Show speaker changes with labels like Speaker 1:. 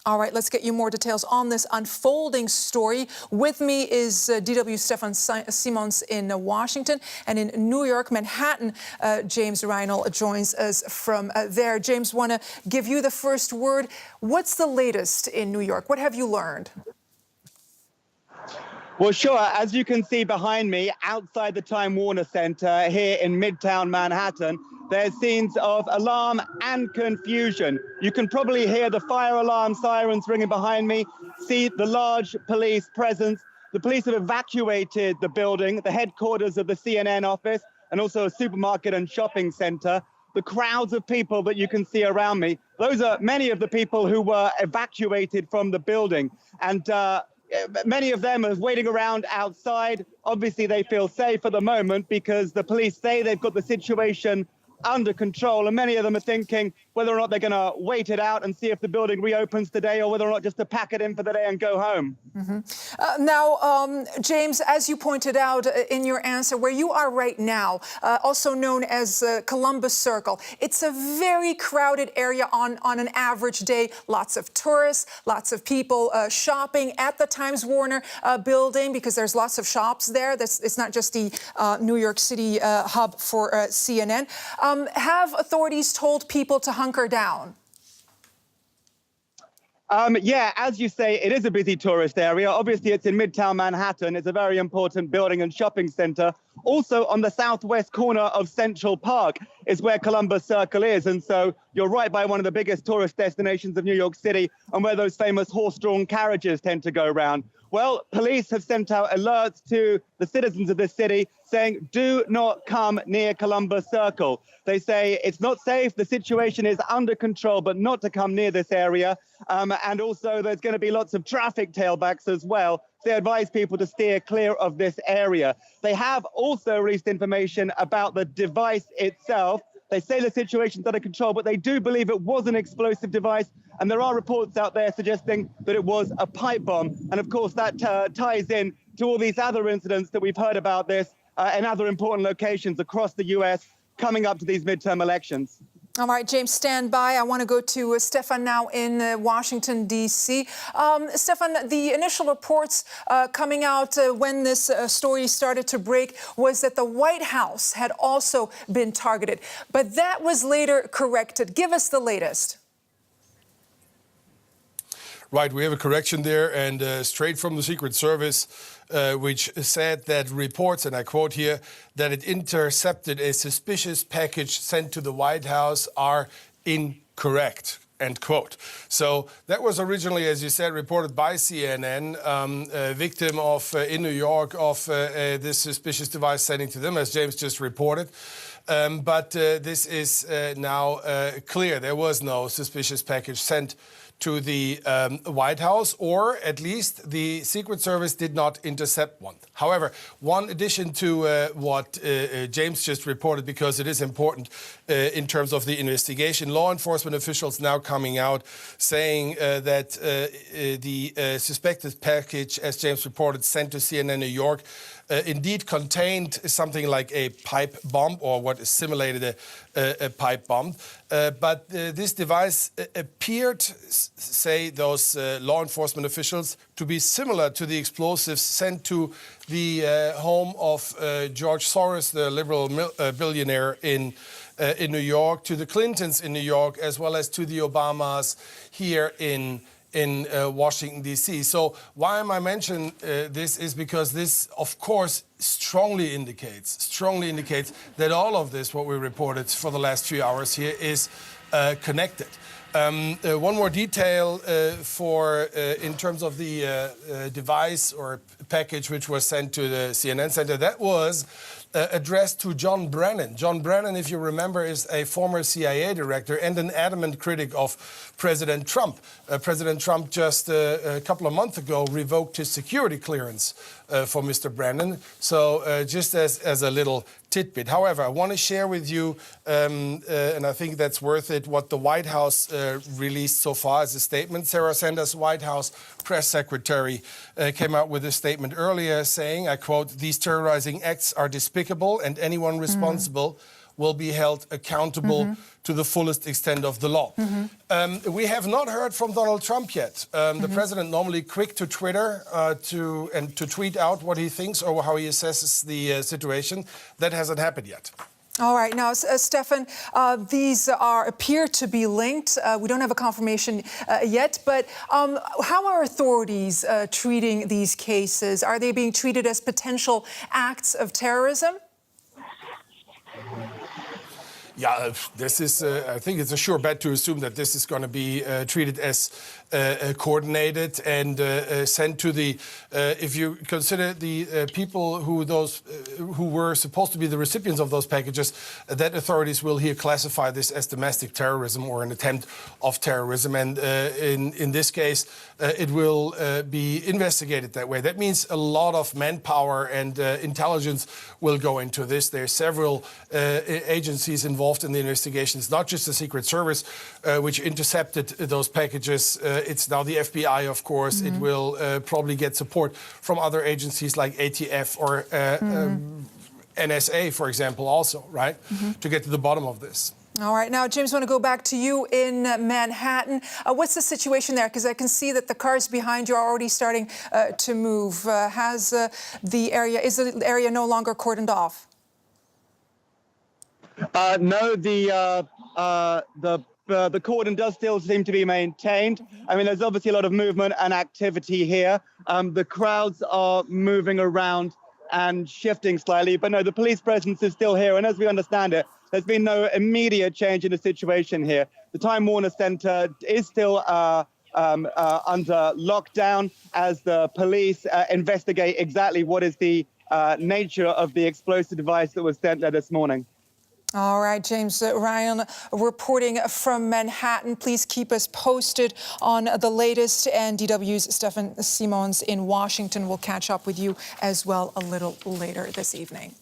Speaker 1: All right, let's get you more details on this unfolding story. With me is DW Stefan Simons in Washington, and in New York, Manhattan, James Reinl joins us from there. James, want to give you the first word. What's the latest in New York? What have you learned?
Speaker 2: Well, sure. As you can see behind me, outside the Time Warner Center here in Midtown Manhattan, there's scenes of alarm and confusion. You can probably hear the fire alarm sirens ringing behind me, see the large police presence. The police have evacuated the building, the headquarters of the CNN office, and also a supermarket and shopping center. The crowds of people that you can see around me, those are many of the people who were evacuated from the building. And many of them are waiting around outside. Obviously, they feel safe at the moment because the police say they've got the situation under control. And many of them are thinking whether or not they're going to wait it out and see if the building reopens today, or whether or not just to pack it in for the day and go home.
Speaker 1: Now, James, as you pointed out in your answer, where you are right now, also known as Columbus Circle, it's a very crowded area on an average day. Lots of tourists, lots of people shopping at the Times Warner building, because there's lots of shops there. It's not just the New York City hub for CNN. Have authorities told people to hunker down?
Speaker 2: Yeah, as you say, it is a busy tourist area. Obviously, it's in Midtown Manhattan. It's a very important building and shopping center. Also, on the southwest corner of Central Park is where Columbus Circle is. And so you're right by one of the biggest tourist destinations of New York City, and where those famous horse-drawn carriages tend to go around. Well, police have sent out alerts to the citizens of this city saying, do not come near Columbus Circle. They say it's not safe, the situation is under control, but not to come near this area. And also there's going to be lots of traffic tailbacks as well. They advise people to steer clear of this area. They have also released information about the device itself. They say the situation's under control, but they do believe it was an explosive device. And there are reports out there suggesting that it was a pipe bomb. And of course, that ties in to all these other incidents that we've heard about this in other important locations across the U.S. coming up to these midterm elections.
Speaker 1: All right, James, stand by. I want to go to Stefan now in Washington, D.C. Stefan, the initial reports coming out when this story started to break was that the White House had also been targeted. But that was later corrected. Give us the latest.
Speaker 3: Right, we have a correction there, and straight from the Secret Service, which said that reports, and I quote here, that it intercepted a suspicious package sent to the White House are incorrect, end quote. So that was originally, as you said, reported by CNN, a victim of, in New York, of this suspicious device sending to them, as James just reported. But this is now clear. There was no suspicious package sent to the White House, or at least the Secret Service did not intercept one. However, one addition to what James just reported, because it is important in terms of the investigation, law enforcement officials now coming out saying that the suspected package, as James reported, sent to CNN New York, indeed contained something like a pipe bomb, or what is simulated a pipe bomb. But this device appeared, say those law enforcement officials, to be similar to the explosives sent to the home of George Soros, the liberal billionaire in New York, to the Clintons in New York, as well as to the Obamas here in Washington, D.C. So why am I mentioning this is because this, of course, strongly indicates that all of this, what we reported for the last few hours here, is connected. One more detail in terms of the device or package which was sent to the CNN center, that was addressed to John Brennan. John Brennan, if you remember, is a former CIA director and an adamant critic of President Trump. President Trump just a couple of months ago revoked his security clearance for Mr. Brennan. So just as a little tidbit. However, I want to share with you, and I think that's worth it, what the White House released so far as a statement. Sarah Sanders, White House press secretary, came out with a statement earlier saying, I quote, "These terrorizing acts are despicable, and anyone responsible will be held accountable to the fullest extent of the law. We have not heard from Donald Trump yet. The president normally quick to Twitter to tweet out what he thinks or how he assesses the situation. That hasn't happened yet.
Speaker 1: All right. Now, Stefan, these appear to be linked. We don't have a confirmation yet, but how are authorities treating these cases? Are they being treated as potential acts of terrorism?
Speaker 3: Yeah, this is, I think it's a sure bet to assume that this is going to be treated as coordinated and sent to the, if you consider the people who were supposed to be the recipients of those packages, that authorities will here classify this as domestic terrorism or an attempt of terrorism. And in this case, it will be investigated that way. That means a lot of manpower and intelligence will go into this. There are several agencies involved in the investigation. It's not just the Secret Service, which intercepted those packages. It's now the FBI, of course. It will probably get support from other agencies like ATF or NSA, for example, also, right, to get to the bottom of this.
Speaker 1: All right. Now, James, I want to go back to you in Manhattan. What's the situation there? Because I can see that the cars behind you are already starting to move. Is the area no longer cordoned off?
Speaker 2: No, the cordon does still seem to be maintained. I mean, there's obviously a lot of movement and activity here. The crowds are moving around and shifting slightly, but no, the police presence is still here. And as we understand it, there's been no immediate change in the situation here. The Time Warner Center is still under lockdown as the police investigate exactly what is the nature of the explosive device that was sent there this morning.
Speaker 1: All right, James Reinl reporting from Manhattan. Please keep us posted on the latest. And DW's Stefan Simons in Washington will catch up with you as well a little later this evening.